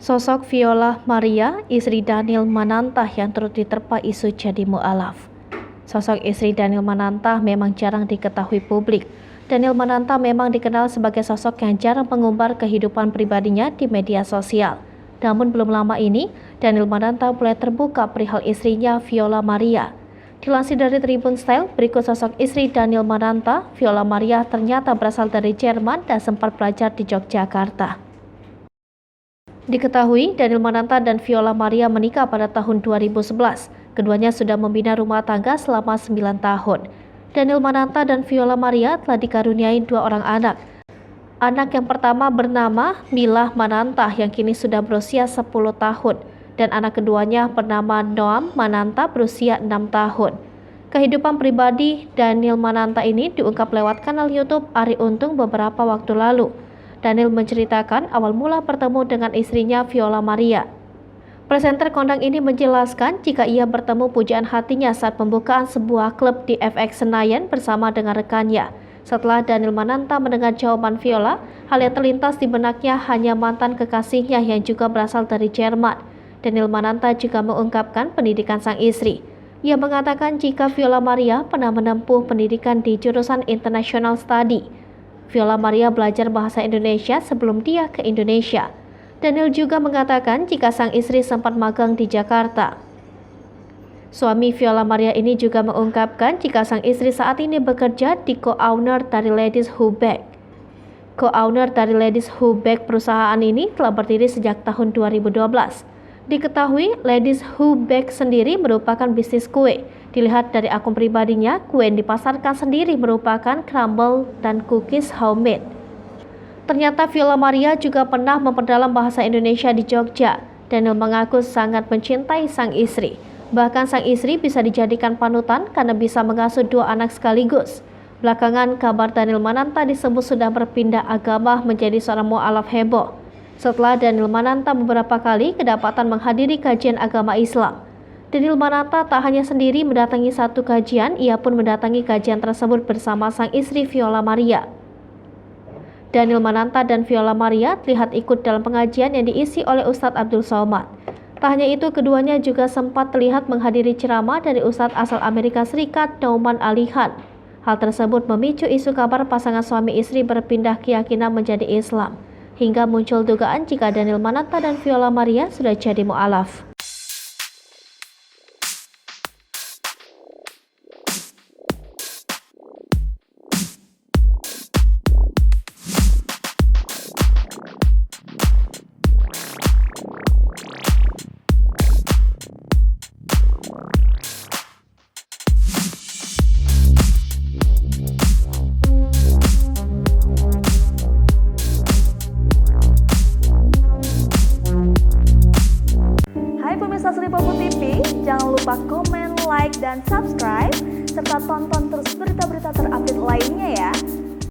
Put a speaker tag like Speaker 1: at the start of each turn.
Speaker 1: Sosok Viola Maria, istri Daniel Manantah yang turut diterpa isu jadi mu'alaf. Sosok istri Daniel Manantah memang jarang diketahui publik. Daniel Manantah memang dikenal sebagai sosok yang jarang mengumbar kehidupan pribadinya di media sosial. Namun belum lama ini, Daniel Manantah mulai terbuka perihal istrinya Viola Maria. Dilansir dari Tribun Style, berikut sosok istri Daniel Manantah, Viola Maria ternyata berasal dari Jerman dan sempat belajar di Yogyakarta. Diketahui, Daniel Manantah dan Viola Maria menikah pada tahun 2011. Keduanya sudah membina rumah tangga selama 9 tahun. Daniel Manantah dan Viola Maria telah dikaruniai 2 orang anak. Anak yang pertama bernama Milah Manantah yang kini sudah berusia 10 tahun. Dan anak keduanya bernama Noam Manantah berusia 6 tahun. Kehidupan pribadi Daniel Manantah ini diungkap lewat kanal YouTube Arie Untung beberapa waktu lalu. Daniel menceritakan awal mula bertemu dengan istrinya Viola Maria. Presenter kondang ini menjelaskan jika ia bertemu pujaan hatinya saat pembukaan sebuah klub di FX Senayan bersama dengan rekannya. Setelah Daniel Manantah mendengar jawaban Viola, hal yang terlintas di benaknya hanya mantan kekasihnya yang juga berasal dari Jerman. Daniel Manantah juga mengungkapkan pendidikan sang istri. Ia mengatakan jika Viola Maria pernah menempuh pendidikan di jurusan International Study. Viola Maria belajar bahasa Indonesia sebelum dia ke Indonesia. Daniel juga mengatakan jika sang istri sempat magang di Jakarta. Suami Viola Maria ini juga mengungkapkan jika sang istri saat ini bekerja di co-owner dari Ladies Who Bake. Co-owner dari Ladies Who Bake perusahaan ini telah berdiri sejak tahun 2012. Diketahui, Ladies Who Bake sendiri merupakan bisnis kue. Dilihat dari akun pribadinya, kue yang dipasarkan sendiri merupakan crumble dan cookies homemade. Ternyata Viola Maria juga pernah memperdalam bahasa Indonesia di Jogja. Daniel mengaku sangat mencintai sang istri. Bahkan sang istri bisa dijadikan panutan karena bisa mengasuh 2 anak sekaligus. Belakangan kabar Daniel Manantah disebut sudah berpindah agama menjadi seorang mu'alaf heboh. Setelah Daniel Manantah beberapa kali kedapatan menghadiri kajian agama Islam. Daniel Manantah tak hanya sendiri mendatangi satu kajian, ia pun mendatangi kajian tersebut bersama sang istri Viola Maria. Daniel Manantah dan Viola Maria terlihat ikut dalam pengajian yang diisi oleh Ustadz Abdul Somad. Tak hanya itu, keduanya juga sempat terlihat menghadiri ceramah dari Ustadz asal Amerika Serikat Nauman Alihan. Hal tersebut memicu isu kabar pasangan suami istri berpindah keyakinan menjadi Islam. Hingga muncul dugaan jika Daniel Manantah dan Viola Maria sudah jadi mu'alaf.
Speaker 2: Jangan lupa komen, like, dan subscribe, serta tonton terus berita-berita terupdate lainnya ya.